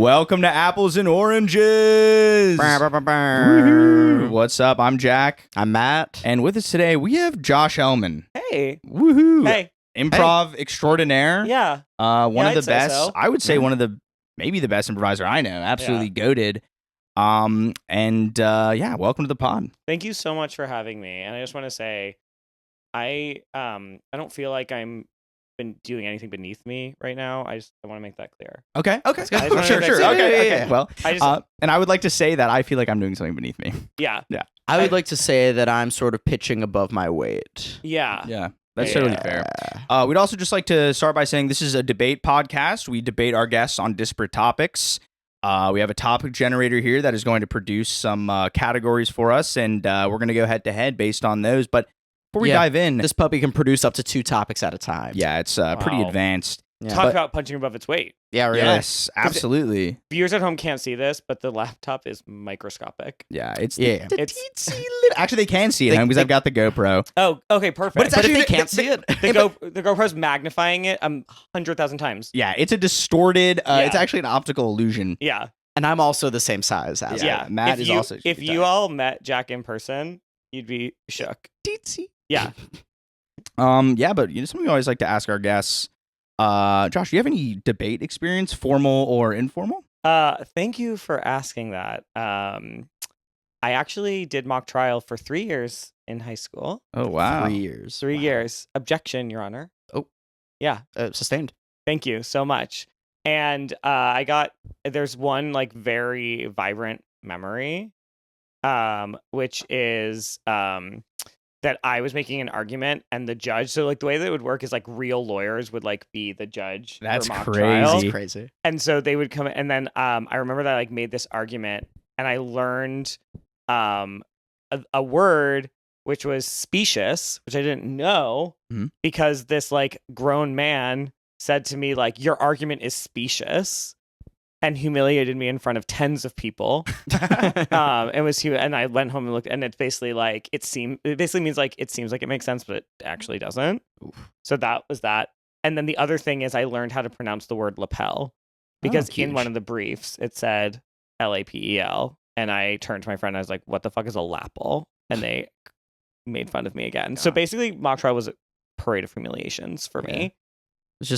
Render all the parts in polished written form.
Welcome to Apples and Oranges. Woohoo. What's up? I'm Jack. I'm Matt. And with us today, we have Josh Ellman. Hey. Woohoo. Hey. Improv extraordinaire. Yeah. One of the I'd say best. so. I would say one of the, maybe the best improviser I know. Absolutely goated. Welcome to the pod. Thank you so much for having me. And I just want to say, I don't feel like I'm been doing anything beneath me right now. I want to make that clear. Okay. I just wanna Sure. make that clear. Okay. Well, I just and I would like to say that I feel like I'm doing something beneath me. yeah. I would like to say that I'm sort of pitching above my weight. Yeah. Yeah. That's Yeah. totally fair. We'd also just like to start by saying this is a debate podcast. We debate our guests on disparate topics. We have a topic generator here that is going to produce some categories for us, and we're going to go head to head based on those. But before we dive in, This puppy can produce up to 2 topics at a time. yeah, it's pretty Wow. advanced. Yeah. Talk about punching above its weight. Yeah, really. Yes, absolutely. Viewers at home can't see this, but the laptop is microscopic. Yeah, it's Yeah. the It's- teensy little- actually they can see it because I've got the GoPro. Oh, okay, perfect. But it's But if actually they can't see it, the GoPro's magnifying it 100,000 times. Yeah, it's a distorted. Yeah. It's actually an optical illusion. Yeah. and I'm also the same size as Yeah. it. Matt if is you, also. If you all met Jack in person, you'd be shook. Teensy. Yeah. Yeah, but something we always like to ask our guests. Josh, do you have any debate experience, formal or informal? Thank you for asking that. I actually did mock trial for 3 years in high school. Oh wow. 3 years. 3 Wow. years. Objection, Your Honor. Oh. Yeah. Sustained. Thank you so much. And there's one like very vibrant memory, which is that I was making an argument and the judge. So like the way that it would work is like real lawyers would like be the judge. That's for mock crazy. trial. That's crazy. And so they would come, and then I remember that I like made this argument, and I learned a word which was specious, which I didn't know Mhm. because this like grown man said to me like, "Your argument is specious," and humiliated me in front of tens of people. It was and I went home and looked, and it's basically like it basically means like it seems like it makes sense, but it actually doesn't. Oof. So that was that. And then the other thing is I learned how to pronounce the word lapel because in huge. one of the briefs it said LAPEL, and I turned to my friend and I was like, "What the fuck is a lapel?" And they made fun of me again. So God. basically, mock trial was a parade of humiliations for Yeah. me. It's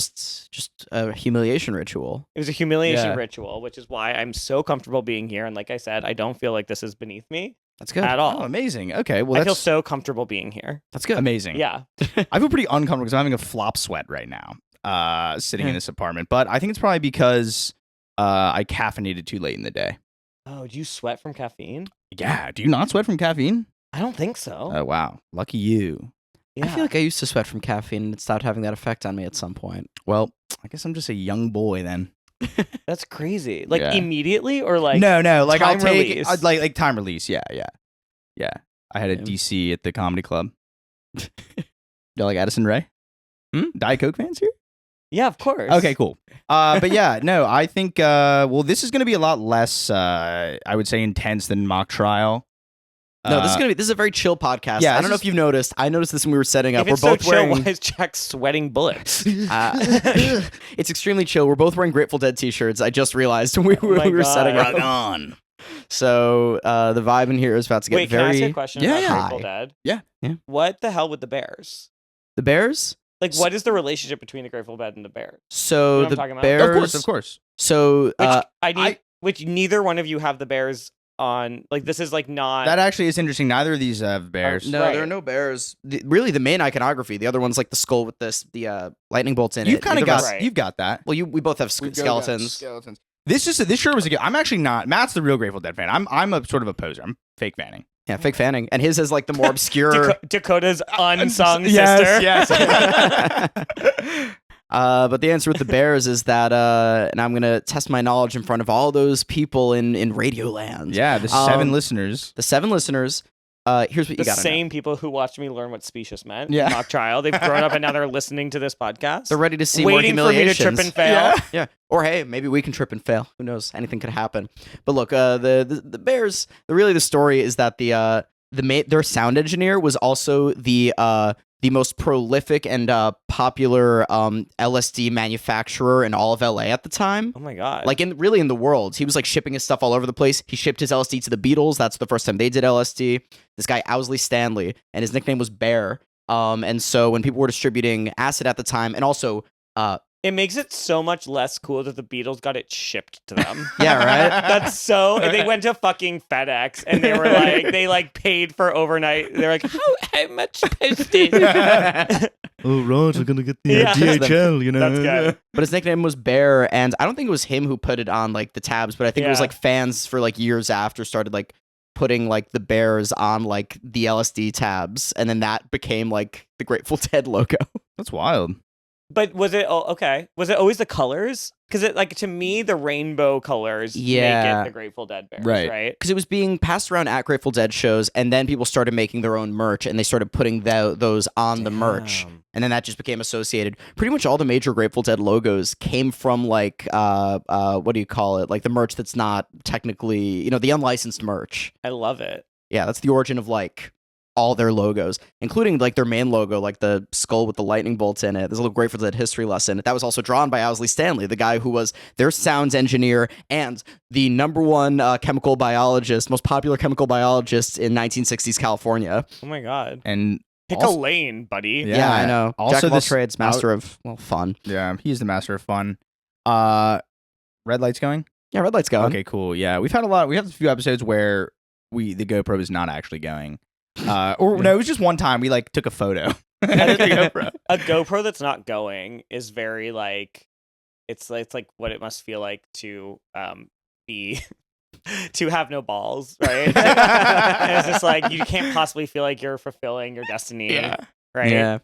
just a humiliation ritual. It was a humiliation Yeah. ritual, which is why I'm so comfortable being here. And like I said, I don't feel like this is beneath me That's good. at all. Oh, amazing. Okay, well I feel that's so comfortable being here. That's good. amazing. Yeah. I feel pretty uncomfortable because I'm having a flop sweat right now, sitting in this apartment. But I think it's probably because I caffeinated too late in the day. Oh, do you sweat from caffeine? Yeah. Do you not sweat from caffeine? I don't think so. Oh wow, lucky you. Yeah. I feel like I used to sweat from caffeine and it stopped having that effect on me at some point. Well, I guess I'm just a young boy then. That's crazy. Like Yeah. immediately or like no, like I'll time take release? like time release. Yeah. I had a Yeah. DC at the comedy club. You like Addison Rae? Hmm? Diet Coke fans here? Yeah, of course. Okay, cool. But yeah, no, I think well, this is going to be a lot less, I would say, intense than mock trial. No, this is a very chill podcast. yeah, I this don't know is- if you've noticed. I noticed this when we were setting up. If it's We're so both chill, wearing. why is Jack sweating bullets? It's extremely chill. We're both wearing Grateful Dead t-shirts. I just realized when Oh my we were God. setting Rock up. on. So the vibe in here is about to get Wait, can I ask you a very. question Yeah, about yeah. Grateful Dead? Yeah. Yeah. What the hell with the Bears? The Bears. Like, what is the relationship between the Grateful Dead and the Bears? So You know what I'm the talking about? Bears. Of course. So Which which neither one of you have the Bears on. Like, this is like not. That actually is interesting. Neither of these have bears. no, Right. there are no bears. Really, the main iconography. The other one's like the skull with the lightning bolts in You've it. kind of Neither got us- Right. you've got that. Well, we both have We've got skeletons. Skeletons. This shirt was a good. I'm actually not. Matt's the real Grateful Dead fan. I'm a sort of a poser. I'm fake fanning. Yeah, fake fanning, and his is like the more obscure. Dakota's unsung Yes, sister. yes. But the answer with the Bears is that, and I'm gonna test my knowledge in front of all those people in Radioland. Yeah, the 7 Um, listeners. The 7 listeners. Here's what The you got. same people who watched me learn what specious meant. Yeah. in mock trial. They've grown up and now they're listening to this podcast. They're ready to see waiting more for me to humiliations. trip and fail. Yeah. Or hey, maybe we can trip and fail. Who knows? Anything could happen. But look, the Bears. Really, the story is that the their sound engineer was also the most prolific and popular LSD manufacturer in all of LA at the time. Oh my god! Like in the world, he was like shipping his stuff all over the place. He shipped his LSD to the Beatles. That's the first time they did LSD. This guy Owsley Stanley, and his nickname was Bear. And so when people were distributing acid at the time, and also it makes it so much less cool that the Beatles got it shipped to them. Yeah, right. That's so. They went to fucking FedEx and they were like, they like paid for overnight. They're like, how much postage? Oh right, I'm gonna get the Yeah. DHL. You know, That's good. But his nickname was Bear, and I don't think it was him who put it on like the tabs, but I think it was Yeah. like fans for like years after started like putting like the bears on like the LSD tabs, and then that became like the Grateful Dead logo. That's wild. But was it okay? Was it always the colors? Because it like to me the rainbow colors make Yeah. it the Grateful Dead bears, Right. right? Because it was being passed around at Grateful Dead shows, and then people started making their own merch, and they started putting those on the merch, Damn. and then that just became associated. Pretty much all the major Grateful Dead logos came from like what do you call it? Like the merch that's not technically, the unlicensed merch. I love it. Yeah, that's the origin of like all their logos, including like their main logo, like the skull with the lightning bolts in it. There's a little Grateful Dead history lesson. That was also drawn by Owsley Stanley, the guy who was their sounds engineer and the number one chemical biologist, most popular chemical biologist in 1960s California. Oh my god. And Pick also- a lane, buddy. Yeah, I know. Also, Jack of all this trades, master of fun. Yeah, he's the master of fun. Red light's going. Yeah, red light's going. Okay, cool. Yeah, we have a few episodes where the GoPro is not actually going. No, it was just one time we like took a photo. The GoPro. A GoPro that's not going is very like it's like what it must feel like to be to have no balls, right? And it's just like you can't possibly feel like you're fulfilling your destiny, right? Yeah.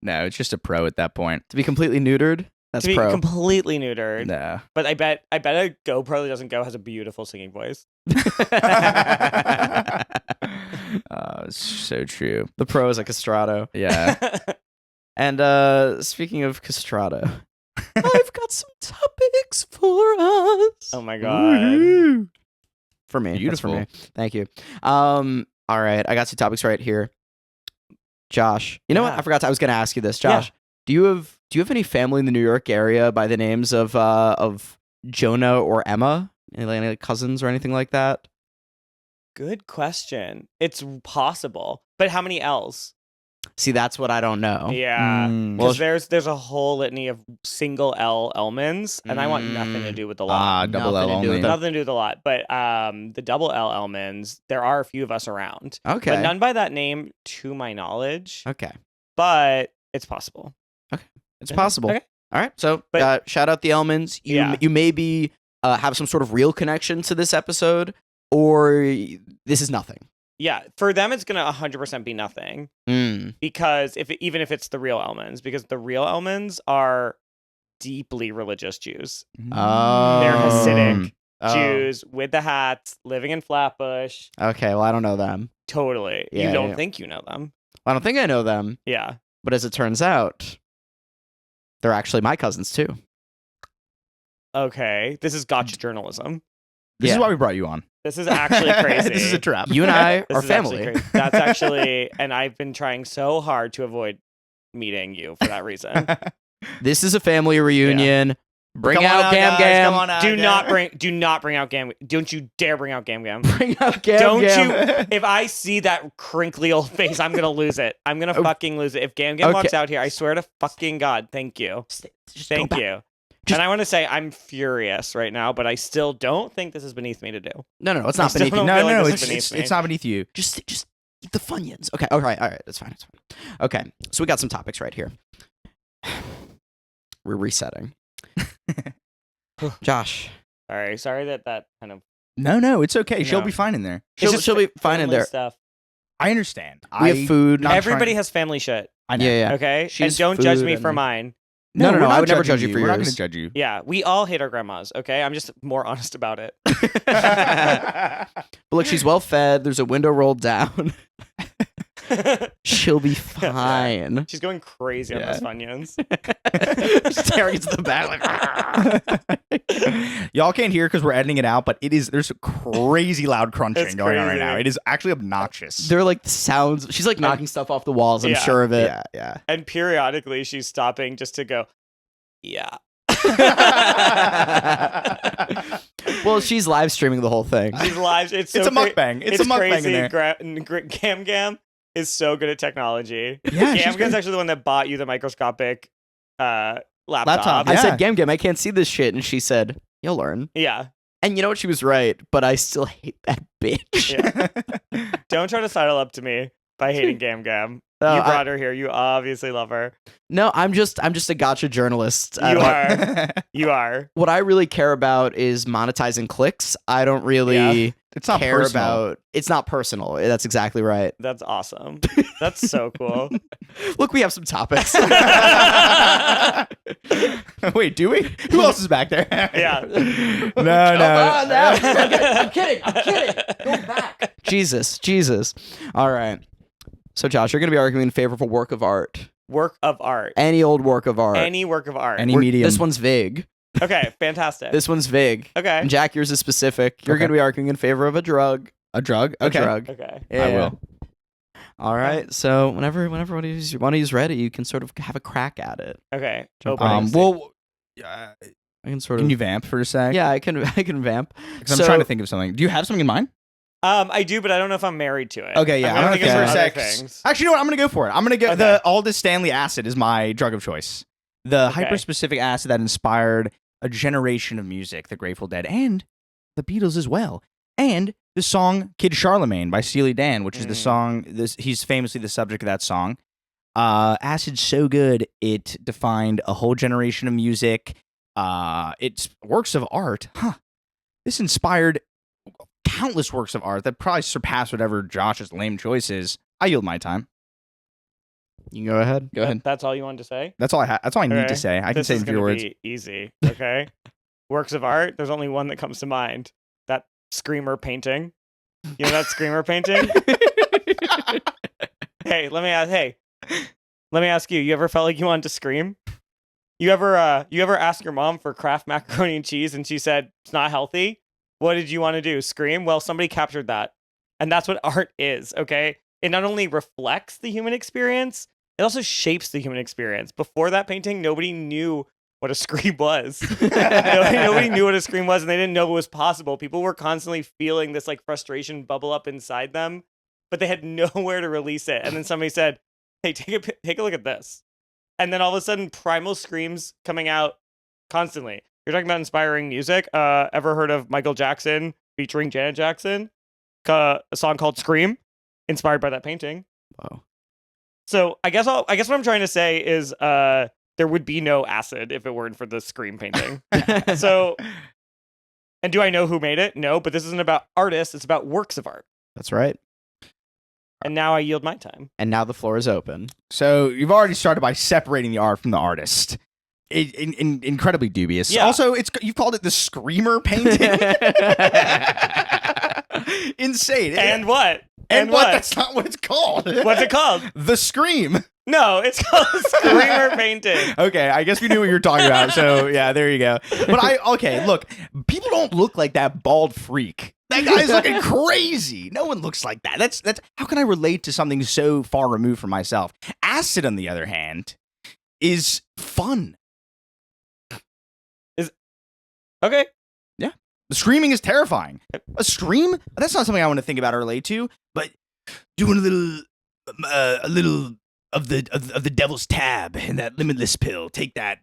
No, it's just a pro at that point. To be completely neutered, that's To be pro. completely neutered. No. But I bet a GoPro that doesn't go has a beautiful singing voice. It's so true. The pro is a castrato. Yeah. And speaking of castrato, I've got some topics for us. Oh my god. Woohoo. For me. That's for Beautiful. me. Thank you. All right. I got some topics right here. Josh. You know what? Yeah. I forgot I was gonna ask you this. Josh, do you have any family in the New York area by the names of Jonah or Emma? Any cousins or anything like that? Good question. It's possible. But how many L's? See, that's what I don't know. Yeah. Mm. Well, Because there's a whole litany of single L Ellmans, and I want nothing to do with the lot. Double L Nothing to do only. with them. Nothing to do with the lot. But the double L Ellmans, there are a few of us around. Okay. But none by that name to my knowledge. Okay. But it's possible. It's possible. Okay. All right. So But- shout out the Ellmans. Yeah. You maybe have some sort of real connection to this episode, or this is nothing. Yeah. For them, it's going to 100% be nothing. Mm. Because even if it's the real Ellmans, because the real Ellmans are deeply religious Jews. Oh. They're Hasidic Oh. Jews with the hats, living in Flatbush. Okay. Well, I don't know them. Totally. Yeah, You don't yeah. think you know them. I don't think I know them, Yeah. but as it turns out, they're actually my cousins too. Okay. This is gotcha journalism. This Yeah. is why we brought you on. This is actually crazy. This is a trap. You and I This are is actually family. crazy. That's actually, and I've been trying so hard to avoid meeting you for that reason. This is a family reunion. Bring Come on out Gam guys, Gam. come on out, do Gam. not bring out Gam. Don't you dare bring out Gam Gam. Bring out Gam Don't Gam. you? If I see that crinkly old face, I'm gonna lose it. I'm gonna fucking lose it. If Gam Gam Okay. walks out here, I swear to fucking God, thank you, Just go thank back. you. Just- And I want to say I'm furious right now, but I still don't think this is beneath me to do. No, it's I not still beneath you. don't No, feel like no, this it's, is beneath it's, me. it's not beneath you. Just eat the Funyuns. Okay. All right. That's fine. Okay. So we got some topics right here. We're resetting. Josh. Sorry that kind of. No, it's okay. She'll No. be fine in there. It's She'll be fine in family there. Stuff. I understand. We have food. not Everybody trying- has family shit. I know. Yeah. Okay, She and has don't judge food me for and- mine. No, we're I not would never judging judge you for We're not yours. going to judge you. Yeah, we all hate our grandmas. Okay, I'm just more honest about it. But look, she's well fed. There's a window rolled down. She'll be fine. She's going crazy on those Funyuns. Staring into the back like, Y'all can't hear because we're editing it out, but there's crazy loud crunching It's going on right crazy. now. It is actually obnoxious. they're like the sounds. She's like knocking stuff off the walls. I'm sure of it. Yeah. And periodically she's stopping just to go, yeah. Well, she's live streaming the whole thing. She's live. It's a mukbang. It's a mukbang crazy. in there. Gam Gam is so good at technology. Yeah, she's Gam Gam's good. actually the one that bought you the microscopic laptop. Laptop, I yeah. said, Gam Gam, I can't see this shit. And she said, you'll learn. Yeah. And you know what? She was right, but I still hate that bitch. Yeah. Don't try to sidle up to me by hating Gam Gam. No, You brought her here. You obviously love her. No, I'm just a gotcha journalist. You are. You are. What I really care about is monetizing clicks. I don't really It's not care personal. about. It's not personal. That's exactly right. That's awesome. That's so cool. Look, we have some topics. Wait, do we? Who else is back there? Yeah. No. I'm kidding. Go back. Jesus. All right. So, Josh, you're going to be arguing in favor of a work of art. Work of art. Any old work of art. Any work of art. Any medium. This one's vague. Okay, fantastic. This one's vague. Okay. And Jack, yours is specific. You're Okay. going to be arguing in favor of a drug. A drug? A Okay. drug. Okay. Yeah. I will. All right. So whenever one of you's ready, you can sort of have a crack at it. Okay. Jump Opening. Well, I can sort can of. you vamp for a sec? Yeah, I can vamp. 'Cause I'm trying to think of something. Do you have something in mind? I do, but I don't know if I'm married to it. Okay, yeah. I'm I'm gonna gonna think of for a some other sec. things. Actually, you know what? I'm gonna go for it. I'm gonna go Okay. the Aldous Stanley acid is my drug of choice. The Okay. hyper-specific acid that inspired a generation of music, the Grateful Dead and the Beatles as well. And the song Kid Charlemagne by Steely Dan, which is the song he's famously the subject of that song. Acid's so good it defined a whole generation of music. It's works of art. This inspired countless works of art that probably surpass whatever Josh's lame choice is. I yield my time. You can go ahead. Go ahead. That's all you wanted to say? That's all I That's all I need Okay. to say. I can This say is in few gonna words. be easy. Okay. Works of art. There's only one that comes to mind. That screamer painting. You know that screamer painting? Hey, let me ask you. You ever felt like you wanted to scream? You ever ask your mom for Kraft macaroni and cheese and she said it's not healthy? What did you want to do? Scream? Well, somebody captured that. And that's what art is, okay? It not only reflects the human experience, it also shapes the human experience. Before that painting, nobody knew what a scream was. Nobody knew what a scream was, and they didn't know it was possible. People were constantly feeling this like frustration bubble up inside them, but they had nowhere to release it. And then somebody said, "Hey, take a look at this." And then all of a sudden, primal screams coming out constantly. You're talking about inspiring music. Ever heard of Michael Jackson featuring Janet Jackson? A song called "Scream," inspired by that painting. Wow. So I guess what I'm trying to say is there would be no acid if it weren't for the Scream painting. So, and do I know who made it? No, but this isn't about artists. It's about works of art. That's right. And now I yield my time. And now the floor is open. So you've already started by separating the art from the artist. Incredibly dubious. Yeah. Also, you've called it the screamer painting. Insane. And what? And what? That's not what it's called. What's it called? The Scream. No, it's called Screamer painting. Okay, I guess we knew what you were talking about. So yeah, there you go. But look, people don't look like that bald freak. That guy's looking crazy. No one looks like that. That's how can I relate to something so far removed from myself? Acid, on the other hand, is fun. Okay. The screaming is terrifying. A scream? That's not something I want to think about or relate to. But doing a little of the devil's tab and that limitless pill. Take that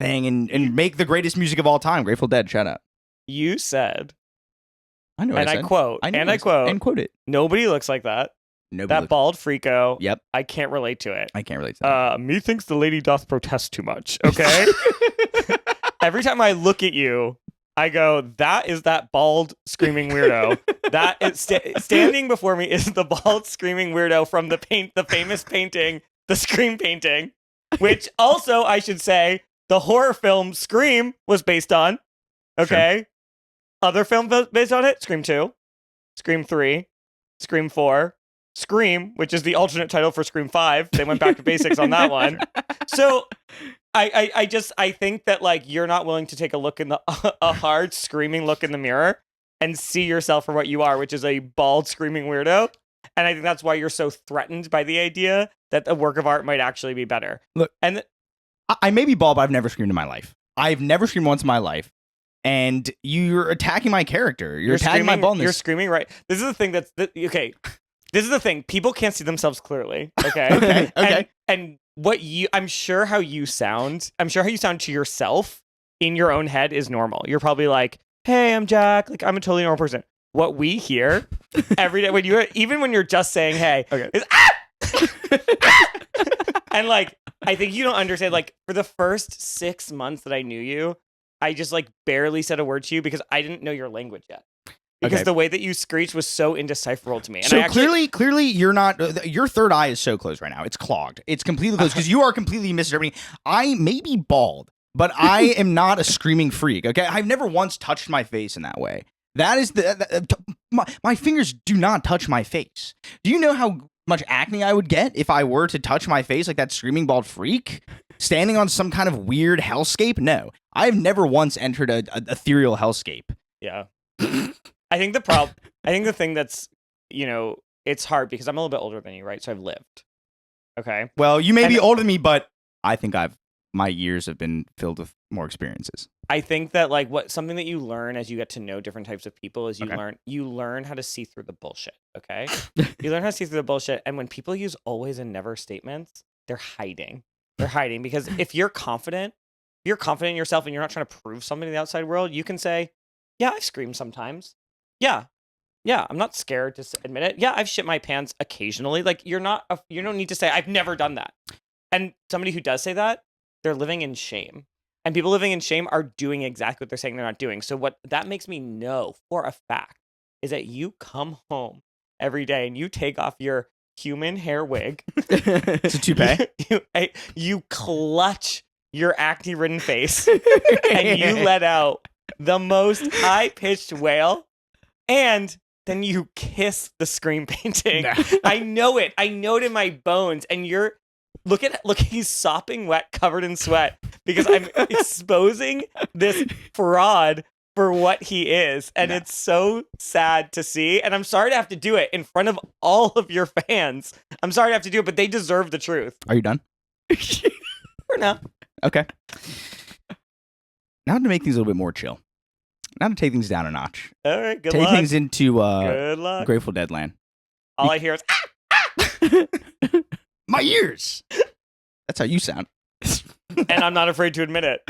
thing and make the greatest music of all time. Grateful Dead. Shut up. You said, I know. What and I I said. quote, I know and what I said. quote, And quote it. nobody looks like that. Nobody That looks- bald freako. Yep. I can't relate to it. I can't relate to that. Methinks the lady doth protest too much. Okay. Every time I look at you, I go, that is that bald screaming weirdo. That is standing before me is the bald screaming weirdo from the famous painting, the Scream painting, which also I should say the horror film Scream was based on. Okay. Sure. Other film based on it: Scream 2, Scream 3, Scream 4, Scream, which is the alternate title for Scream 5. They went back to basics on that one. So I think that like you're not willing to take a look in the a hard screaming look in the mirror and see yourself for what you are, which is a bald screaming weirdo. And I think that's why you're so threatened by the idea that a work of art might actually be better. Look, and I may be bald, but I've never screamed in my life. I've never screamed once in my life. And you're attacking my character. You're attacking my baldness. You're screaming, right? This is the thing okay. This is the thing. People can't see themselves clearly. Okay. Okay. And what I'm sure how you sound to yourself in your own head is normal. You're probably like, hey, I'm Jack. Like, I'm a totally normal person. What we hear every day even when you're just saying, hey, is and like, I think you don't understand. Like, for the first 6 months that I knew you, I just like barely said a word to you because I didn't know your language yet. Because the way that you screeched was so indecipherable to me. And so clearly, you're not. Your third eye is so closed right now. It's clogged. It's completely closed because you are completely misinterpreting. I may be bald, but I am not a screaming freak. Okay, I've never once touched my face in that way. That is my fingers do not touch my face. Do you know how much acne I would get if I were to touch my face like that screaming bald freak standing on some kind of weird hellscape? No, I've never once entered a ethereal hellscape. Yeah. I think the thing that's, it's hard because I'm a little bit older than you, right? So I've lived. Okay. Well, you may be older than me, but I think my years have been filled with more experiences. I think that like something that you learn as you get to know different types of people is you learn how to see through the bullshit. Okay. You learn how to see through the bullshit. And when people use always and never statements, they're hiding. They're hiding because if you're confident in yourself and you're not trying to prove something to the outside world, you can say, yeah, I've screamed sometimes. Yeah, I'm not scared to admit it. Yeah, I've shit my pants occasionally. Like, you don't need to say, I've never done that. And somebody who does say that, they're living in shame. And people living in shame are doing exactly what they're saying they're not doing. So what that makes me know for a fact is that you come home every day and you take off your human hair wig. It's a toupee. You clutch your acne-ridden face and you let out the most high-pitched wail. And then you kiss the screen painting. No. I know it in my bones. And look, he's sopping wet, covered in sweat, because I'm exposing this fraud for what he is. And it's so sad to see. And I'm sorry to have to do it in front of all of your fans. I'm sorry to have to do it, but they deserve the truth. Are you done? For now. Okay. Now to make things a little bit more chill. Now to take things down a notch. All right, good luck. luck. Take things into good luck. Grateful Dead land. All I hear is my ears. That's how you sound. And I'm not afraid to admit it.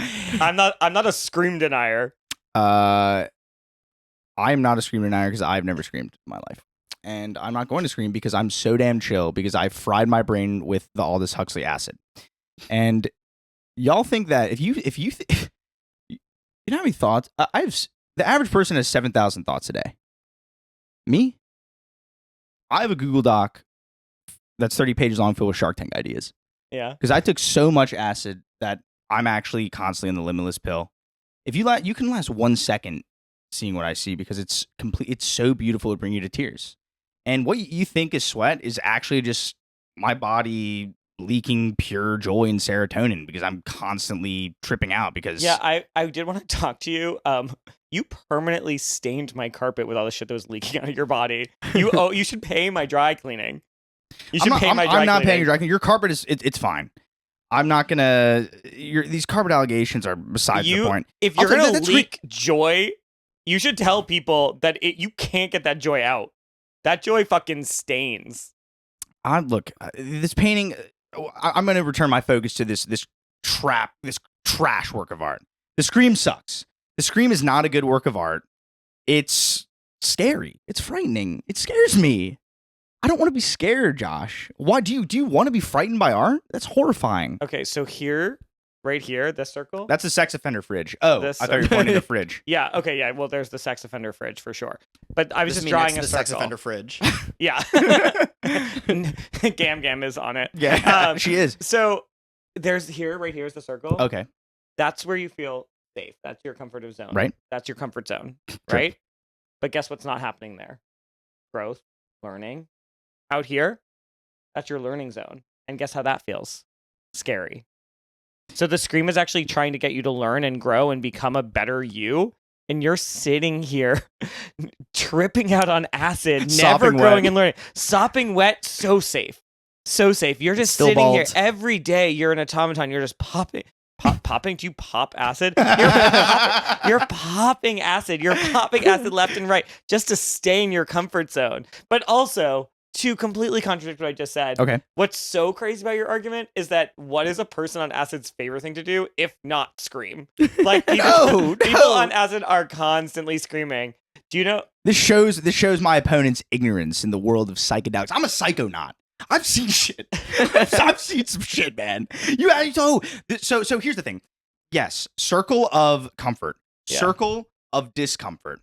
I'm not a scream denier. I am not a scream denier because I've never screamed in my life. And I'm not going to scream because I'm so damn chill because I fried my brain with all this Huxley acid. And y'all think that if you you know how many thoughts? The average person has 7,000 thoughts a day. Me? I have a Google Doc that's 30 pages long filled with Shark Tank ideas. Yeah. Because I took so much acid that I'm actually constantly on the limitless pill. If you can last 1 second seeing what I see because it's complete. It's so beautiful to bring you to tears. And what you think is sweat is actually just my body leaking pure joy and serotonin because I'm constantly tripping out because I did want to talk to you. You permanently stained my carpet with all the shit that was leaking out of your body. You should pay my dry cleaning. You should pay my dry cleaning. I'm not paying your dry cleaning. Your carpet is it's fine. I'm not gonna. These carpet allegations are besides the point. If you're gonna leak joy, you should tell people that you can't get that joy out. That joy fucking stains. Look, this painting. I'm going to return my focus to this trash work of art. The Scream sucks. The Scream is not a good work of art. It's scary. It's frightening. It scares me. I don't want to be scared, Josh. Why do you want to be frightened by art? That's horrifying. Okay, so right here, this circle. That's a sex offender fridge. Oh, I thought you were pointing at the fridge. Yeah. Okay. Yeah. Well, there's the sex offender fridge for sure. But I was just drawing a circle. Sex offender fridge. Yeah. Gam Gam is on it. Yeah, she is. So right here is the circle. Okay. That's where you feel safe. That's your comfort zone. Right. That's your comfort zone. Right. But guess what's not happening there? Growth, learning. Out here, that's your learning zone. And guess how that feels? Scary. So the scream is actually trying to get you to learn and grow and become a better you. And you're sitting here tripping out on acid, never Sopping growing wet. and learning. Sopping wet, so safe. So safe. You're just Still sitting here bald. every day. You're an automaton. You're just popping. Popping? Do you pop acid? You're popping acid. You're popping acid left and right just to stay in your comfort zone. But also, to completely contradict what I just said, Okay. what's so crazy about your argument is that what is a person on acid's favorite thing to do if not scream? Like people, people on acid are constantly screaming. Do you know? This shows my opponent's ignorance in the world of psychedelics. I'm a psychonaut. I've seen shit. I've seen some shit, man. So here's the thing. Yes, circle of comfort, circle of discomfort,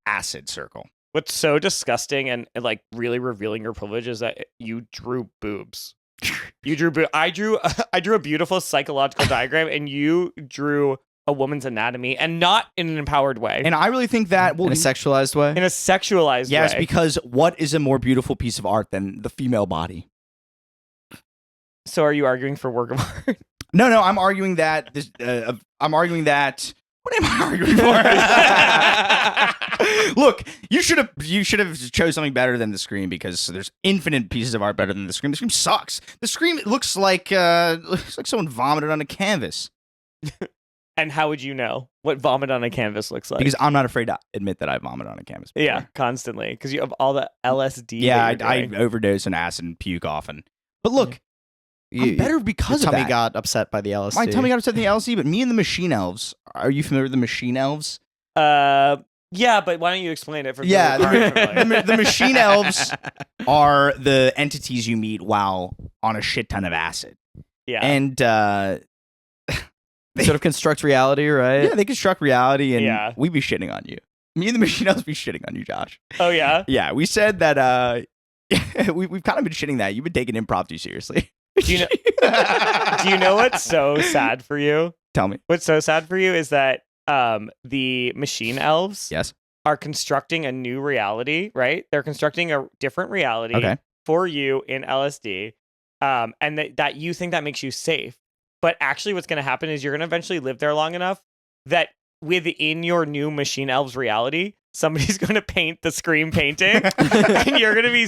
acid circle. What's so disgusting and like really revealing your privilege is that you drew boobs. You drew I drew a beautiful psychological diagram, and you drew a woman's anatomy, and not in an empowered way. And I really think that In a sexualized way? In a sexualized way. Yes, because what is a more beautiful piece of art than the female body? So are you arguing for work of art? No, I'm arguing that this. I'm arguing that. What am I arguing for? Look, you should have chose something better than the Scream, because there's infinite pieces of art better than the Scream. The Scream sucks. The Scream looks like someone vomited on a canvas. And how would you know what vomit on a canvas looks like? Because I'm not afraid to admit that I vomit on a canvas before. Yeah, constantly. Because you have all the LSD. Yeah, that I you're doing. overdose on acid and puke often. But look, I'm better because your of tummy that. got upset by the LSD. My tummy got upset in the LSD, but me and the Machine Elves. Are you familiar with the Machine Elves? Yeah, but why don't you explain it for Yeah, people who aren't familiar? the Machine Elves are the entities you meet while on a shit ton of acid. Yeah. And Sort of construct reality, right? yeah, they construct reality, and Yeah. we be shitting on you. Me and the Machine Elves be shitting on you, Josh. Oh, yeah? Yeah, we said that we've kind of been shitting that. You've been taking improv too seriously. Do you know what's so sad for you? Tell me. What's so sad for you is that the machine elves Yes. are constructing a new reality, right? They're constructing a different reality Okay. for you in LSD, and that you think that makes you safe. But actually what's going to happen is you're going to eventually live there long enough that within your new machine elves reality, somebody's going to paint the Scream painting, and you're going to be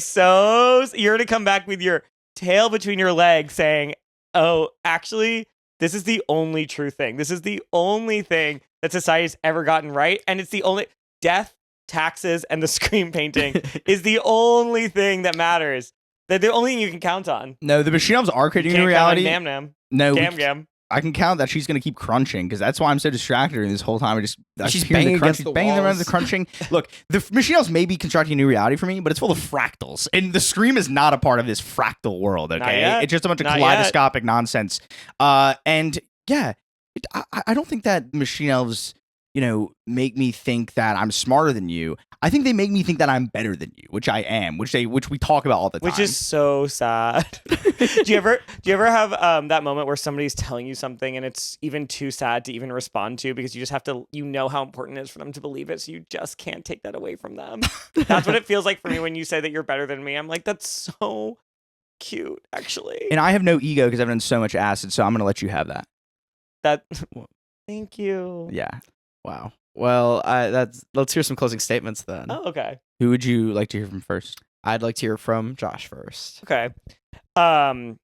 you're going to come back with your tail between your legs saying, oh, actually, this is the only true thing. This is the only thing that society's ever gotten right. And it's the only death, taxes, and the Scream painting is the only thing that matters. They're the only thing you can count on. No, the Machine Elves are creating a new Can't count on reality. Gam Gam. No, Gam Gam. I can count that she's going to keep crunching, because that's why I'm so distracted during this whole time. She's hearing banging crunch, against the banging around walls. the crunching. Look, the Machine Elves may be constructing a new reality for me, but it's full of fractals, and the Scream is not a part of this fractal world. Okay, yet. it's just a bunch of Not kaleidoscopic nonsense. And yeah, I don't think that Machine Elves, make me think that I'm smarter than you. I think they make me think that I'm better than you, which I am, which we talk about all the time. Which is so sad. do you ever have that moment where somebody's telling you something and it's even too sad to even respond to, because you just have to, how important it is for them to believe it, so you just can't take that away from them. That's what it feels like for me when you say that you're better than me. I'm like, that's so cute, actually. And I have no ego because I've done so much acid, so I'm going to let you have that. Thank you. Yeah. Wow. Well, let's hear some closing statements then. Oh, okay. Who would you like to hear from first? I'd like to hear from Josh first. Okay. I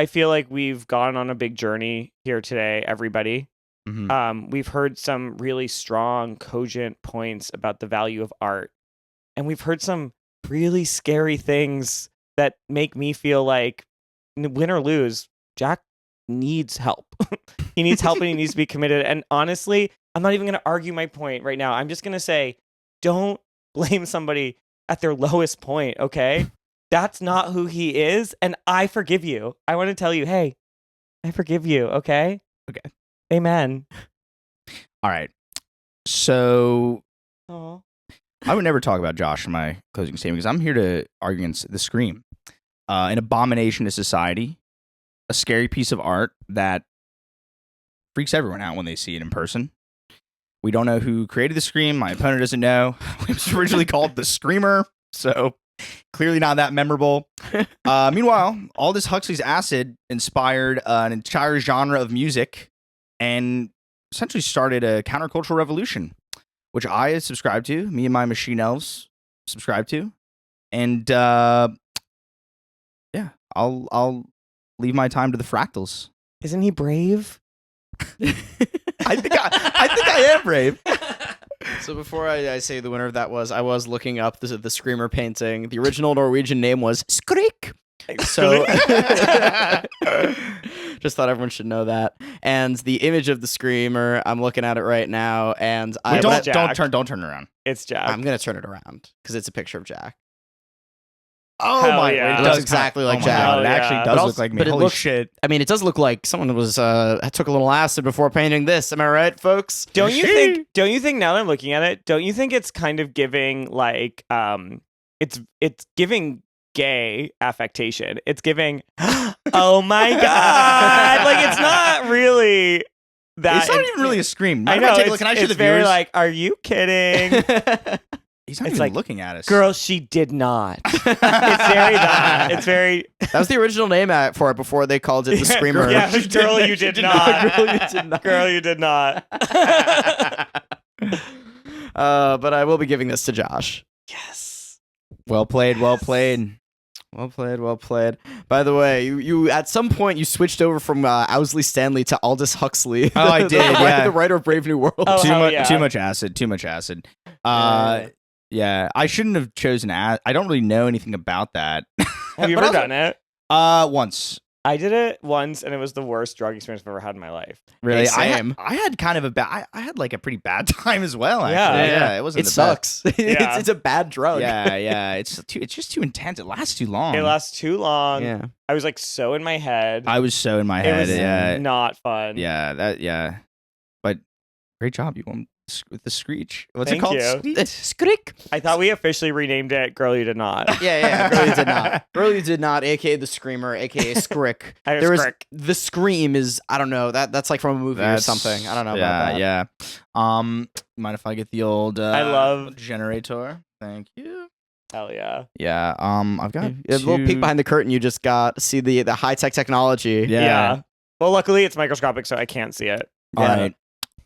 feel like we've gone on a big journey here today, everybody. Mm-hmm. We've heard some really strong, cogent points about the value of art. And we've heard some really scary things that make me feel like, win or lose, Jack needs help. He needs help, and he needs to be committed. And honestly, I'm not even going to argue my point right now. I'm just going to say, don't blame somebody at their lowest point, okay? That's not who he is, and I forgive you. I want to tell you, hey, I forgive you, okay? Okay. Amen. All right. So Aw. I would never talk about Josh in my closing statement, because I'm here to argue against the Scream. An abomination to society, a scary piece of art that freaks everyone out when they see it in person. We don't know who created the Scream. My opponent doesn't know. It was originally called The Screamer, so Clearly not that memorable. Meanwhile, Aldous Huxley's acid inspired an entire genre of music and essentially started a countercultural revolution, which I subscribe to. Me and my machine elves subscribe to, and I'll leave my time to the fractals. Isn't he brave? I think I am brave. So before I say the winner of that I was looking up the Screamer painting. The original Norwegian name was Skrik. So just thought everyone should know that. And the image of the Screamer, I'm looking at it right now, and Don't turn around. It's Jack. I'm gonna turn it around because it's a picture of Jack. Oh Hell my! yeah. It It does looks exactly like oh my Jack. God, it Hell actually yeah. does But look also- like me. but it Holy looks- shit! I mean, it does look like someone was took a little acid before painting this. Am I right, folks? Don't you think now that I'm looking at it, don't you think it's kind of giving like it's giving gay affectation. It's giving oh my god. Like it's not really that It's not even really a scream. I know. Take a look. Can I show it's the very viewers? like, are you kidding? He's not it's even like, looking at us. Girl, she did not. It's very that. It's very That was the original name for it before they called it the Screamer. yeah, girl, you did not. Girl, you did not. Girl, you did not. But I will be giving this to Josh. Yes. Well played. Well played. Well played, well played. By the way, you at some point you switched over from Owsley Stanley to Aldous Huxley. Oh, I did, yeah. The writer of Brave New World. Oh, hell yeah. Too much acid. Too much acid. Yeah. Yeah, I shouldn't have chosen acid. I don't really know anything about that. Have you But ever also- done it? Once. I did it once, and it was the worst drug experience I've ever had in my life. Really, Same. I had kind of a bad. I had like a pretty bad time as well. Actually. Yeah. Yeah, it wasn't. It the best. sucks. Yeah. It's a bad drug. Yeah. It's just too intense. It lasts too long. It lasts too long. Yeah. I was like so in my head. I was so in my It head. was Yeah, not fun. yeah. But great job, you won with the screech. What's Thank it called? you. Screech? Skrik. I thought we officially renamed it Girl You Did Not. Yeah. Girl, you did not. Girl, you did not. AKA the Screamer. AKA Skrik. I There was Skrik. the Scream is I don't know that's like from a movie or something. I don't know about that. Yeah. Mind if I get the old? I love- generator. Thank you. Hell yeah. Yeah. I've got A little peek behind the curtain. You just got to see the high tech technology. Yeah. Well, luckily it's microscopic, so I can't see it. All right.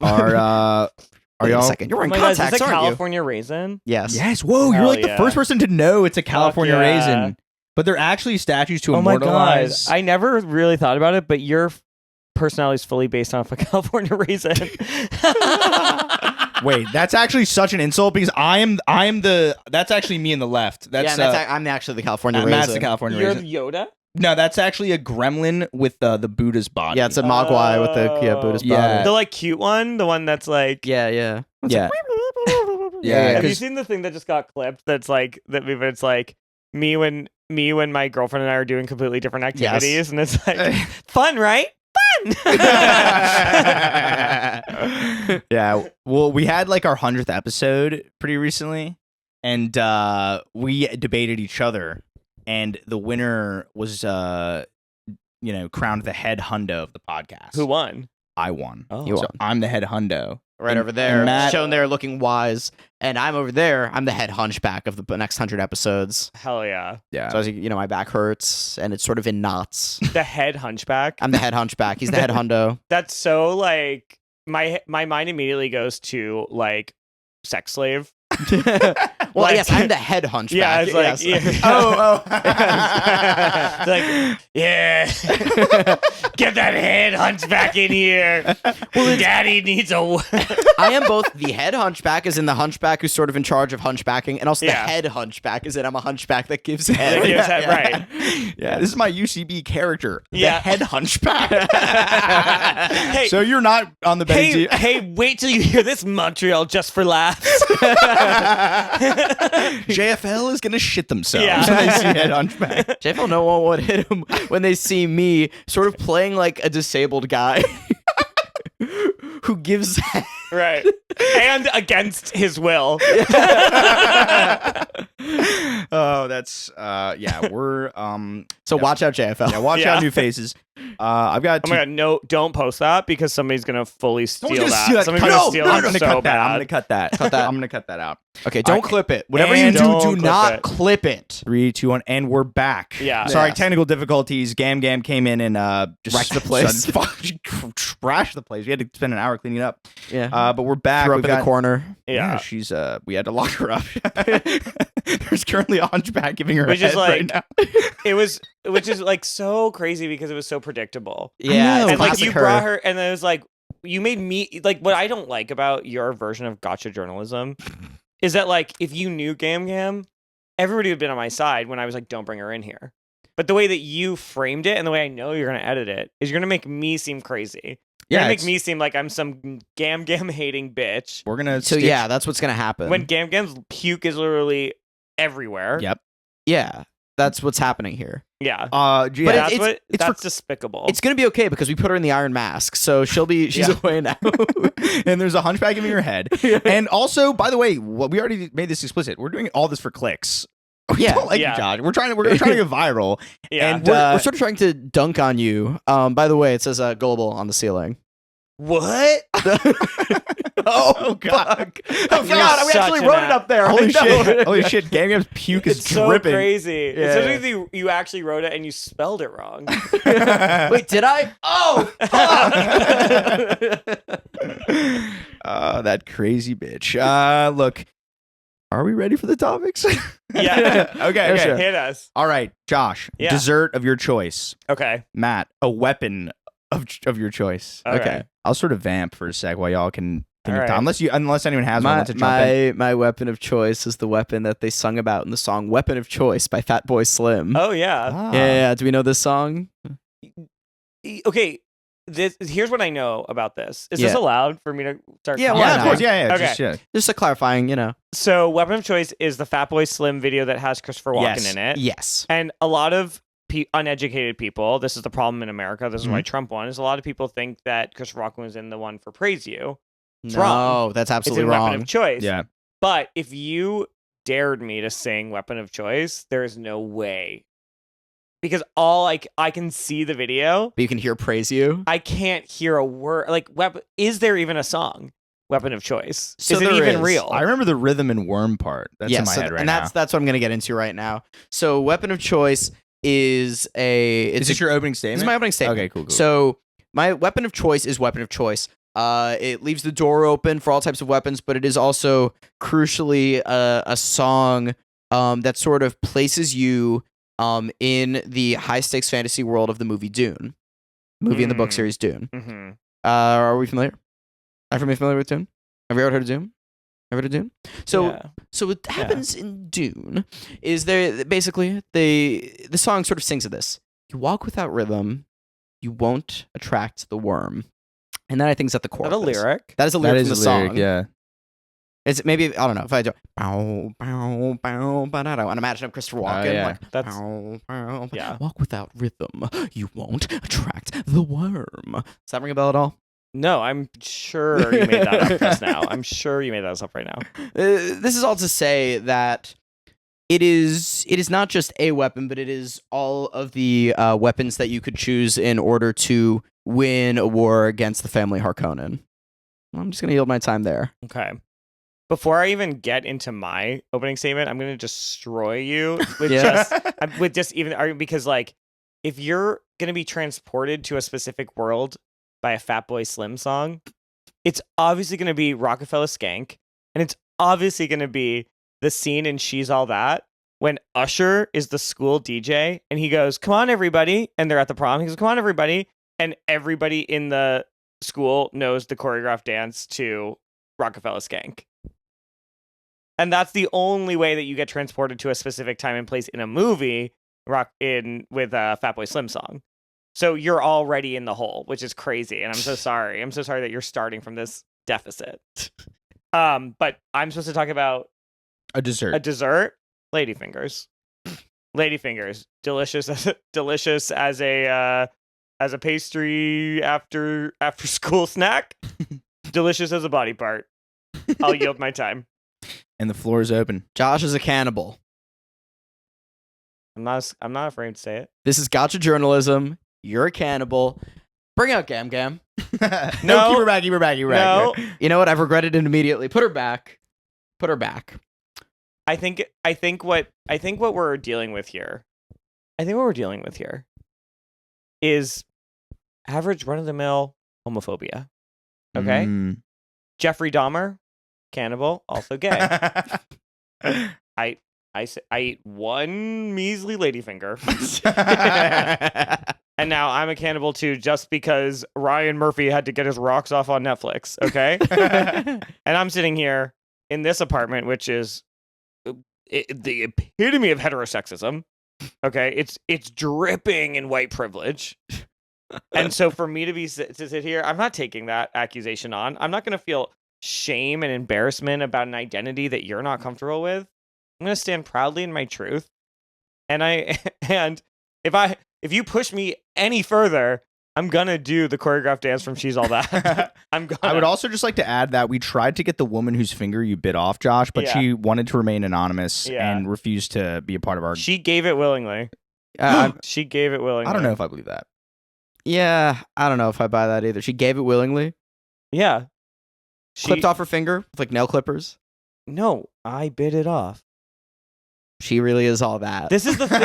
Are Wait a y'all? second. You're wearing Oh my God, is contacts, this a aren't you? California raisin? Yes. Yes. Whoa, you're Hell like the yeah. first person to know it's a California yeah. raisin. But they're actually statues to Oh my god. immortalize. I never really thought about it, but your personality is fully based off a California raisin. Wait, that's actually such an insult because that's actually me in the left. That's I'm actually the California raisin. Matt's the California You're raisin. Yoda? No, that's actually a gremlin with the Buddha's body. Yeah, it's a Mogwai with the Buddhist Yeah. body. The like cute one, the one that's like Yeah. yeah. Yeah, Have you 'cause- seen the thing that just got clipped? That's like that. It's like me when my girlfriend and I are doing completely different activities, and it's like fun, right? Fun. Yeah. Well, we had like our 100th episode pretty recently, and we debated each other, and the winner was crowned the head hundo of the podcast. Who won? I won. Oh. You So won. I'm the head hundo. Right And- over there, and Matt- shown there looking wise, and I'm over there. I'm the head hunchback of the next 100 episods. Hell yeah! Yeah. So as my back hurts and it's sort of in knots. The head hunchback. I'm the head hunchback. He's the head hundo. That's so like my mind immediately goes to like sex slave. Well, Like- yes, I'm the head hunchback. Yeah, it's like yes. It's like, yeah, get that head hunchback in here. Well, Daddy needs a. I am both the head hunchback, as in the hunchback who's sort of in charge of hunchbacking, and also Yeah. the head hunchback, as in I'm a hunchback that gives head. That gives head, right. Yeah. This is my UCB character. Yeah. The head hunchback. Hey, So you're not on the betting team. hey, wait till you hear this, Montreal, just for laughs. JFL is gonna shit themselves Yeah. when they see head hunchback. JFL no one would hit him when they see me sort of playing like a disabled guy who gives head. Right. And against his will. Oh, that's we're So watch out, JFL. yeah, watch Yeah. out, new faces. I've got Oh my god, no, don't post that because somebody's gonna fully steal Someone's that. gonna steal that. Somebody's No, gonna steal I'm that gonna so cut bad. that. I'm gonna cut that. Cut that. I'm gonna cut that out. Okay, don't clip it. Whatever And you do, don't do clip not it. clip it. 3, 2, 1, and we're back. Yeah. Sorry, Yeah. technical difficulties. Gam Gam came in and just Wrecked the place. trashed the place. We had to spend an hour cleaning up. Yeah. But we're back. Threw up We've in the got- corner. Yeah. she's we had to lock her up. There's currently a hunchback giving her Which a is head right now. Which is like so crazy because it was so predictable. Yeah. know. it's And like classic you brought her, and then it was like you made me like what I don't like about your version of gotcha journalism is that like if you knew Gam Gam, everybody would have been on my side when I was like, don't bring her in here. But the way that you framed it and the way I know you're gonna edit it is you're gonna make me seem crazy. You're gonna make it's- me seem like I'm some Gam Gam hating bitch. We're gonna. So stitch- yeah, that's what's gonna happen. When Gam Gam's puke is literally everywhere. Yep. yeah, that's what's happening here. Yeah. But That's it's that's for- despicable. It's gonna be okay because we put her in the Iron Mask, so she's Yeah. away now. and there's a hunchback giving her head. And also, by the way, we already made this explicit. We're doing all this for clicks. We Yeah. don't like Yeah. you, Josh. We're trying to get viral. yeah. and- We're sort of trying to dunk on you. By the way, it says gullible on the ceiling. What? Oh God! Oh You're God, we such actually an wrote it up there. Holy I know. shit! Holy shit! Gam Gam's puke is It's so dripping. crazy. Yeah. Especially if you actually wrote it and you spelled it wrong. Wait, did I? Oh, fuck. That crazy bitch. Look, are we ready for the topics? Yeah. Okay. sure. Hit us. All right, Josh. Yeah. Dessert of your choice. Okay. Matt, a weapon of your choice. All Okay. right. I'll sort of vamp for a sec while y'all can All right. unless anyone has one my, wants to jump in. my weapon of choice is the weapon that they sung about in the song "Weapon of Choice" by Fatboy Slim. Oh yeah. Ah. Yeah. Do we know this song? Okay. Here's what I know about this. Is Yeah. this allowed for me to start? Yeah, commenting? why Yeah, of not? course. Yeah. Okay. Just, yeah. Just a clarifying, So, Weapon of Choice is the Fatboy Slim video that has Christopher Walken Yes. in it. Yes. And a lot of uneducated people, this is the problem in America, this is why Trump won, is a lot of people think that Christopher Walken was in the one for Praise You. It's No, wrong. that's It's absolutely in wrong. Weapon of Choice. Yeah. But if you dared me to sing Weapon of Choice, there is no way. Because I can see the video, But you can hear "Praise You." I can't hear a word. Like, is there even a song? Weapon of Choice. So is it there even is. real? I remember the rhythm and worm part. That's in my so head right and now. that's what I'm gonna get into right now. So, "Weapon of Choice" is Is this your opening This statement? is my opening statement. Okay, cool. So my weapon of choice is weapon of choice. It leaves the door open for all types of weapons, but it is also crucially a song that sort of places you in the high stakes fantasy world of the movie Dune, movie in the book Mm. series Dune. Mm-hmm. Are we familiar? Are you familiar with Dune? Have you ever heard of Dune? Ever heard of Dune? So what happens in Dune is there basically the song sort of sings of this. You walk without rhythm, you won't attract the worm. And that I think is at the core. Is that a of this. lyric? That is a That lyric is from a the lyric, song. yeah. It's maybe I don't know if I do bow bow bow ba-da-da, and imagine I'm Christopher Walken yeah. like That's- bow, bow, ba- yeah. walk without rhythm, you won't attract the worm. Does that ring a bell at all? No, I'm sure you made that up just now. I'm sure you made that up right now. This is all to say that it is not just a weapon, but it is all of the weapons that you could choose in order to win a war against the family Harkonnen. I'm just gonna yield my time there. Okay. Before I even get into my opening statement, I'm going to destroy you with Yeah. because like if you're going to be transported to a specific world by a Fatboy Slim song, it's obviously going to be Rockefeller Skank, and it's obviously going to be the scene in She's All That when Usher is the school DJ and he goes, "Come on everybody," and they're at the prom. He goes, "Come on everybody," and everybody in the school knows the choreographed dance to Rockefeller Skank. And that's the only way that you get transported to a specific time and place in a movie with a Fatboy Slim song. So you're already in the hole, which is crazy. And I'm so sorry. I'm so sorry that you're starting from this deficit. But I'm supposed to talk about A dessert. a dessert, ladyfingers. Ladyfingers, delicious as a pastry after school snack. delicious as a body part. I'll yield my time. And the floor is open. Josh is a cannibal. I'm not afraid to say it. This is gotcha journalism. You're a cannibal. Bring out Gam Gam. No, keep her back. No. You know what? I've regretted it immediately. Put her back. I think what we're dealing with here. Is average run-of-the-mill homophobia. Okay? Jeffrey Dahmer, cannibal, also gay. I eat one measly ladyfinger. And now I'm a cannibal too, just because Ryan Murphy had to get his rocks off on Netflix, okay? And I'm sitting here in this apartment, which is the epitome of heterosexism, okay? It's dripping in white privilege. And so for me to sit here, I'm not taking that accusation on. I'm not going to feel shame and embarrassment about an identity that you're not comfortable with. I'm going to stand proudly in my truth. And if you push me any further, I'm going to do the choreographed dance from She's All That. I would also just like to add that we tried to get the woman whose finger you bit off, Josh, but she wanted to remain anonymous and refused to be a part of our... She gave it willingly. She gave it willingly. I don't know if I believe that. Yeah, I don't know if I buy that either. She gave it willingly. Yeah. Clipped off her finger with like nail clippers. No, I bit it off. She really is all that. This is the thing.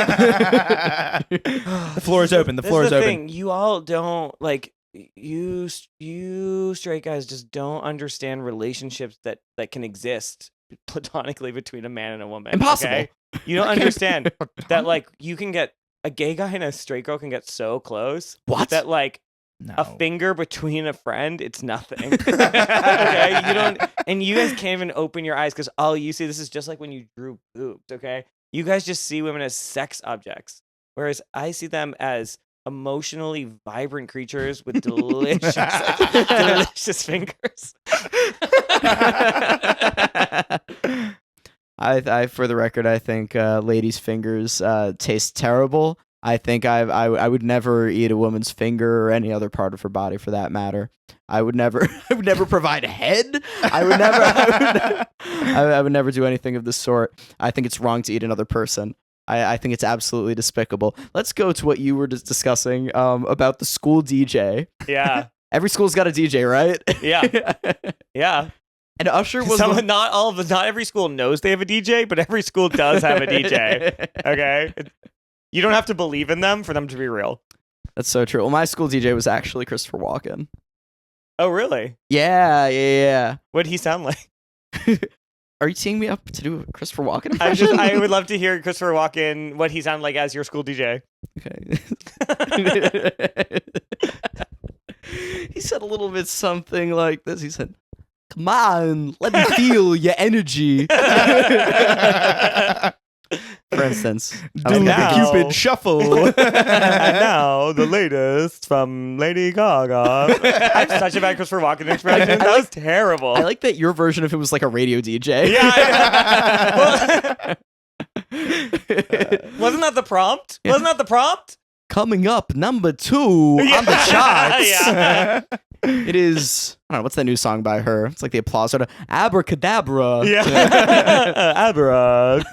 The floor is open. The floor is open. Thing. You all don't like you straight guys just don't understand relationships that can exist platonically between a man and a woman. Impossible. Okay? You don't understand that like you can get a gay guy and a straight girl can get so close. What? That like No. a finger between a friend, it's nothing. Okay, you don't, and you guys can't even open your eyes because all you see. This is just like when you drew boobs. Okay, you guys just see women as sex objects, whereas I see them as emotionally vibrant creatures with delicious, delicious fingers. I, for the record, I think ladies' fingers taste terrible. I think I would never eat a woman's finger or any other part of her body for that matter. I would never provide a head. I would never do anything of the sort. I think it's wrong to eat another person. I think it's absolutely despicable. Let's go to what you were just discussing about the school DJ. Yeah. Every school's got a DJ, right? Yeah. Yeah. And Usher was not every school knows they have a DJ, but every school does have a DJ. Okay? You don't have to believe in them for them to be real. That's so true. Well, my school DJ was actually Christopher Walken. Oh, really? Yeah. What'd he sound like? Are you teeing me up to do a Christopher Walken impression? I would love to hear Christopher Walken, what he sounded like as your school DJ. Okay. He said a little bit something like this. He said, "Come on, let me feel your energy." For instance, do the Cupid shuffle. And now the latest from Lady Gaga. I have such a bad Christopher Walken impression. That was terrible. I like that your version of it was like a radio DJ. Yeah. Wasn't that the prompt? Yeah. Wasn't that the prompt? Coming up, number 2 on the charts. Yeah. It is, I don't know, what's that new song by her? It's like the applause sort of Abracadabra. Yeah. Abra.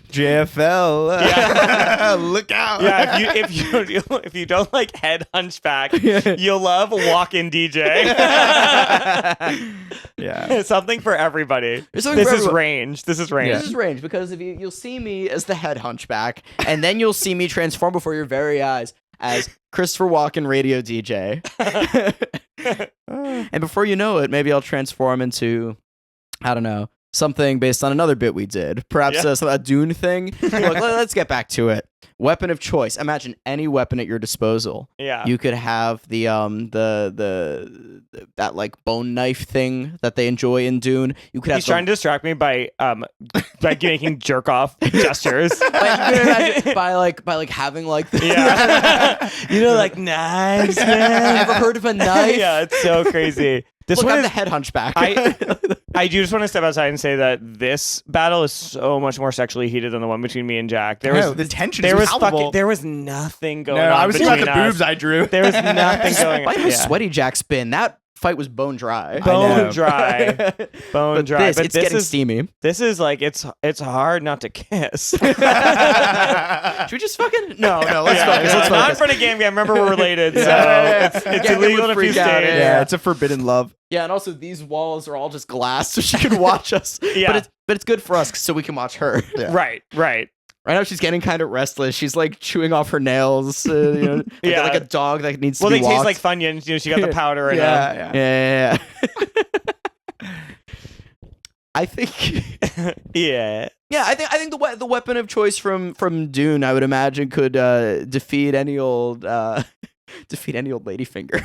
JFL. Yeah. Look out. Yeah, if you don't like head hunchback, you'll love walk-in DJ. Yeah. Something for everybody. This is range. This is range. This is range because if you'll see me as the head hunchback, and then you'll see me transform before your very eyes as Christopher Walken radio DJ. And before you know it, maybe I'll transform into, I don't know, something based on another bit we did. Perhaps a Dune thing. Look, let's get back to it. Weapon of choice. Imagine any weapon at your disposal. Yeah. You could have the that like bone knife thing that they enjoy in Dune. You could have He's trying to distract me by making jerk off gestures. by having like the you know, like knives. Ever heard of a knife? Yeah, it's so crazy. This Look, one I'm is the head hunchback. I do just want to step outside and say that this battle is so much more sexually heated than the one between me and Jack. The tension is palpable. There was nothing going on. I was thinking about between the us. boobs I drew. There was nothing going on. Despite how sweaty Jack's been, that fight was bone dry. Bone dry. Bone But dry. it's getting steamy. This is like it's hard not to kiss. Should we just fucking no? Let's focus. Let's Not in focus. front of Gam Gam. Remember, we're related, so it's Gam Gam illegal would in a few freak out, states. Yeah, it's a forbidden love. Yeah, and also these walls are all just glass, so she can watch us. Yeah. But it's good for us so we can watch her. Yeah. Right. Right now, she's getting kind of restless. She's like chewing off her nails, like a dog that needs Well, to they be walked. taste like Funyuns. You know, she got the powder in them. Yeah. I think. Yeah. Yeah, I think the weapon of choice from Dune, I would imagine, could defeat any old ladyfinger.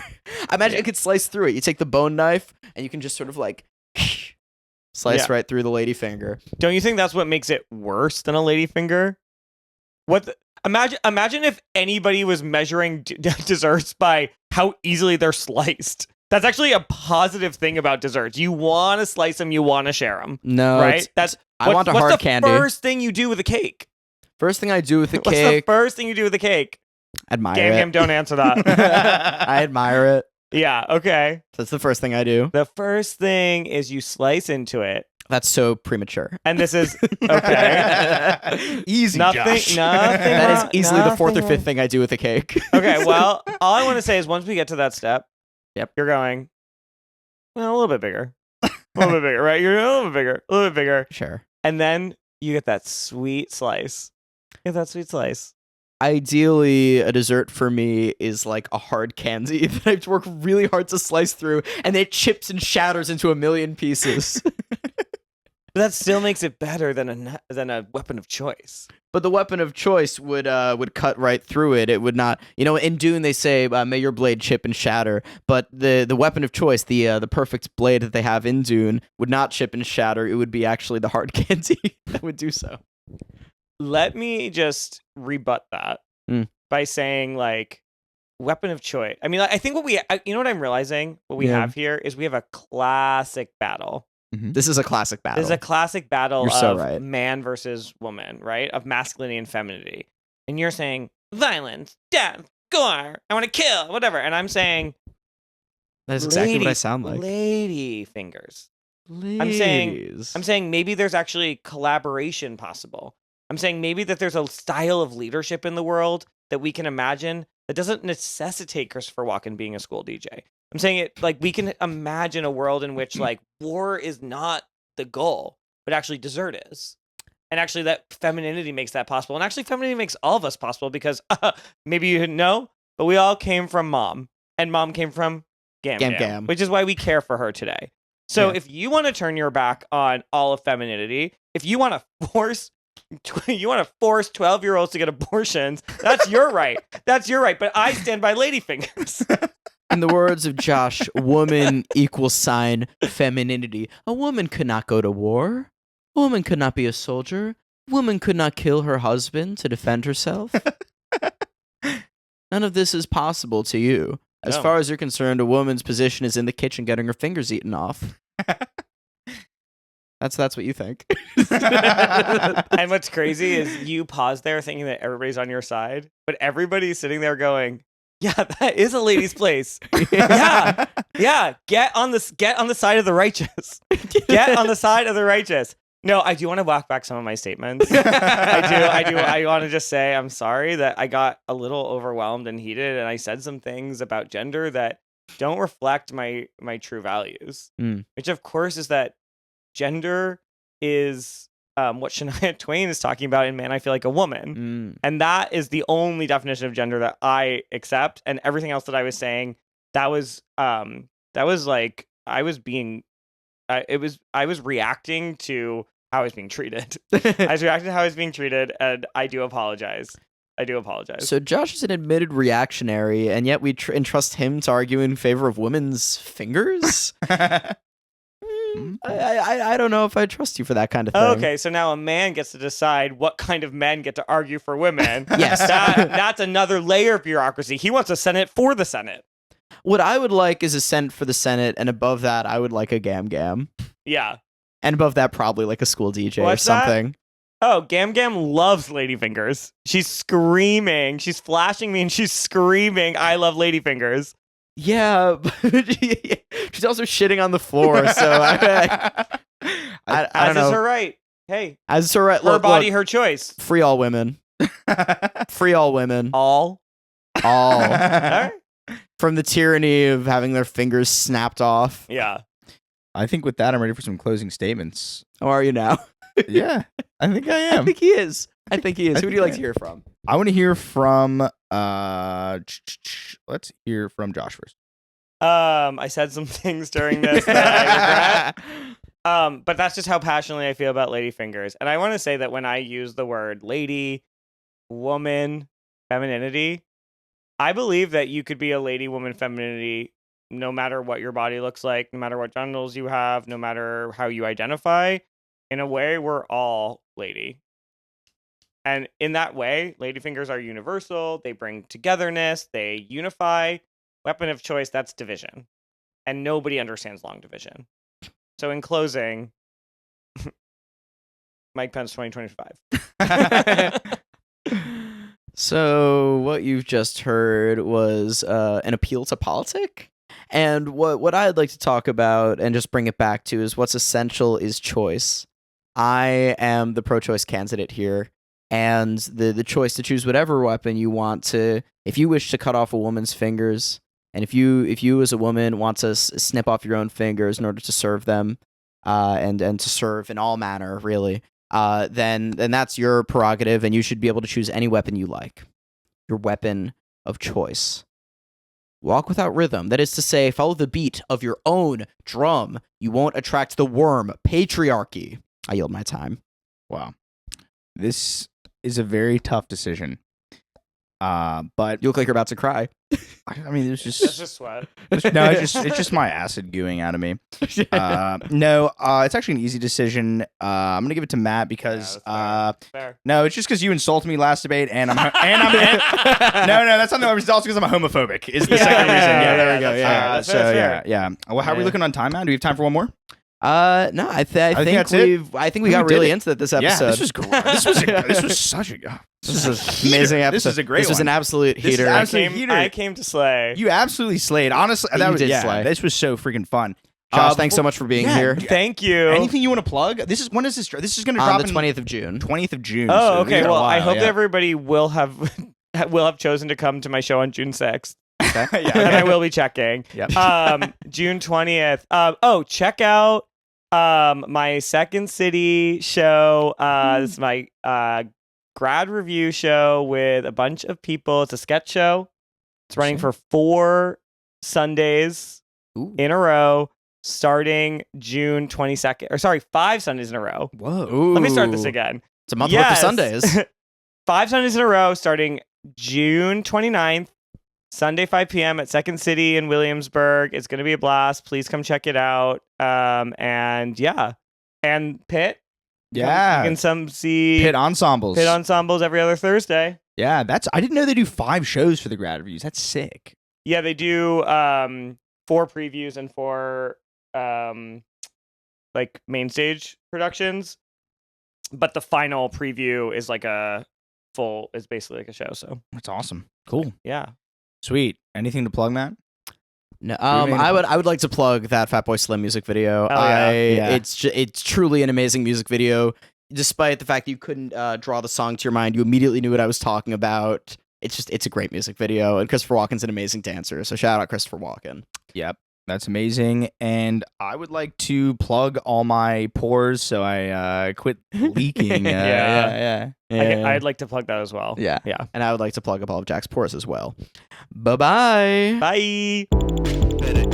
I imagine it could slice through it. You take the bone knife and you can just sort of like slice right through the ladyfinger. Don't you think that's what makes it worse than a ladyfinger? Imagine if anybody was measuring desserts by how easily they're sliced. That's actually a positive thing about desserts. You want to slice them, you want to share them. No, right? I want a hard candy. What's the first thing you do with a cake? First thing I do with a What's the cake, first thing you do with a cake? admire Gam it. Gam, don't answer that. I admire it. Yeah, okay. That's the first thing I do. The first thing is you slice into it. That's so premature. And this is okay. Easy, Nothing. Josh. That is easily the fourth or nothing fifth thing I do with a cake. Okay, well, all I want to say is once we get to that step, you're going, well, a little bit bigger. A little bit bigger, right? You're a little bit bigger. Sure. And then you get that sweet slice. Ideally, a dessert for me is like a hard candy that I have to work really hard to slice through, and it chips and shatters into a million pieces. But that still makes it better than a weapon of choice. But the weapon of choice would cut right through it. It would not, in Dune they say, "May your blade chip and shatter." But the weapon of choice, the perfect blade that they have in Dune, would not chip and shatter. It would be actually the hard candy that would do so. Let me just rebut that by saying, like, weapon of choice. I mean, I think what I'm realizing? What we have here is we have a classic battle. Mm-hmm. This is a classic battle. This is a classic battle You're so of right. man versus woman, right? Of masculinity and femininity. And you're saying violence, death, gore, I want to kill, whatever. And I'm saying That's exactly what I sound like. lady fingers. Ladies. I'm saying maybe there's actually collaboration possible. I'm saying maybe that there's a style of leadership in the world that we can imagine that doesn't necessitate Christopher Walken being a school DJ. I'm saying it like we can imagine a world in which like war is not the goal, but actually dessert is. And actually that femininity makes that possible. And actually femininity makes all of us possible because maybe you didn't know, but we all came from mom. And mom came from Gam Gam, which is why we care for her today. So if you want to turn your back on all of femininity, if you want to force 12-year-olds to get abortions, that's your right. That's your right. But I stand by ladyfingers. In the words of Josh, woman equals sign femininity. A woman could not go to war. A woman could not be a soldier. A woman could not kill her husband to defend herself. None of this is possible to you. As far as you're concerned, a woman's position is in the kitchen getting her fingers eaten off. That's what you think. And what's crazy is you pause there thinking that everybody's on your side, but everybody's sitting there going, yeah, that is a lady's place. Yeah. Get on the side of the righteous. Get on the side of the righteous. No, I do want to walk back some of my statements. I do. I want to just say I'm sorry that I got a little overwhelmed and heated, and I said some things about gender that don't reflect my true values. Which, of course, is that gender is what Shania Twain is talking about in Man, I Feel Like a Woman. And that is the only definition of gender that I accept. And everything else that I was saying, that was like I was reacting to how I was being treated. I was reacting to how I was being treated, and I do apologize. So Josh is an admitted reactionary, and yet we entrust him to argue in favor of women's fingers? I don't know if I trust you for that kind of thing. Okay, so now a man gets to decide what kind of men get to argue for women. Yes. That's another layer of bureaucracy. He wants a Senate for the Senate. What I would like is a Senate for the Senate, and above that, I would like a Gam Gam. Yeah. And above that, probably like a school DJ What's or something. That? Oh, Gam Gam loves ladyfingers. She's screaming. She's flashing me and she's screaming, I love ladyfingers. Yeah, but she's also shitting on the floor, so I don't As know. is her right. Hey, As her right, her look, body, look, her choice. free all women, free all women, All. all All right. from the tyranny of having their fingers snapped off. Yeah. I think with that, I'm ready for some closing statements. How are you now? Yeah, I think I am. I think he is. Who would you think like I to hear from? I want to hear from. Let's hear from Josh first. I said some things during this that I regret. But that's just how passionately I feel about ladyfingers. And I want to say that when I use the word lady, woman, femininity, I believe that you could be a lady, woman, femininity no matter what your body looks like, no matter what genitals you have, no matter how you identify. In a way, we're all lady. And in that way, ladyfingers are universal. They bring togetherness. They unify. Weapon of choice, that's division. And nobody understands long division. So in closing, Mike Pence 2025. So what you've just heard was an appeal to politic, and what I'd like to talk about and just bring it back to is what's essential is choice. I am the pro-choice candidate here, and the choice to choose whatever weapon you want to. If you wish to cut off a woman's fingers, and if you as a woman want to snip off your own fingers in order to serve them, and to serve in all manner, really. Then that's your prerogative, and you should be able to choose any weapon you like. Your weapon of choice. Walk without rhythm. That is to say, follow the beat of your own drum. You won't attract the worm, patriarchy. I yield my time. Wow, this is a very tough decision. But You look like you're about to cry. I mean, it was just That's just sweat. no, it's just my acid gooing out of me. No, it's actually an easy decision. I'm gonna give it to Matt because Fair. no, it's just because you insulted me last debate, and I'm no, that's not the reason. It's also because I'm homophobic. Is the second reason? Yeah, there we go. Yeah, that's fair. yeah. Well, how are we looking on time now? Do we have time for one more? No, I think that's it. I think we got did really it. into it this Yeah, episode. this was great. This was such a. This is an amazing episode. This is a great This was one. an absolute This is heater. absolute- I came to slay. You absolutely slayed. Honestly, that You was did slay. This was so freaking fun. Josh, thanks so much for being here. Thank you. Anything you want to plug? When is this? This is going to On drop the 20th of June. 20th of June. Oh, so we okay. got a Well, I while, hope yeah. that everybody will have chosen to come to my show on June 6th. Yeah, And I will be checking. Yep. June 20th. Check out my Second City show. This is my grad review show with a bunch of people. It's a sketch show. It's running for 4 Sundays Ooh. in a row, starting June 22nd. Or sorry, 5 Sundays in a row. Whoa. Let me start this again. It's a month worth of Sundays. 5 Sundays in a row, starting June 29th, Sunday, 5 p.m. at Second City in Williamsburg. It's going to be a blast. Please come check it out. And Pitt. Yeah. You can see Pit ensembles. Pitt ensembles every other Thursday. Yeah, I didn't know they do 5 shows for the grad reviews. That's sick. Yeah, they do 4 previews and 4 like main stage productions. But the final preview is like is basically like a show. So That's awesome. Cool. yeah. Sweet. Anything to plug, Matt? No, have any I would like to plug that Fatboy Slim music video. Oh, yeah. Yeah. It's truly an amazing music video. Despite the fact that you couldn't draw the song to your mind, you immediately knew what I was talking about. It's a great music video, and Christopher Walken's an amazing dancer. So shout out Christopher Walken. Yep. That's amazing. And I would like to plug all my pores so I quit leaking. Yeah. Yeah. I'd like to plug that as well. Yeah. Yeah. And I would like to plug up all of Jack's pores as well. Bye-bye. Bye. Better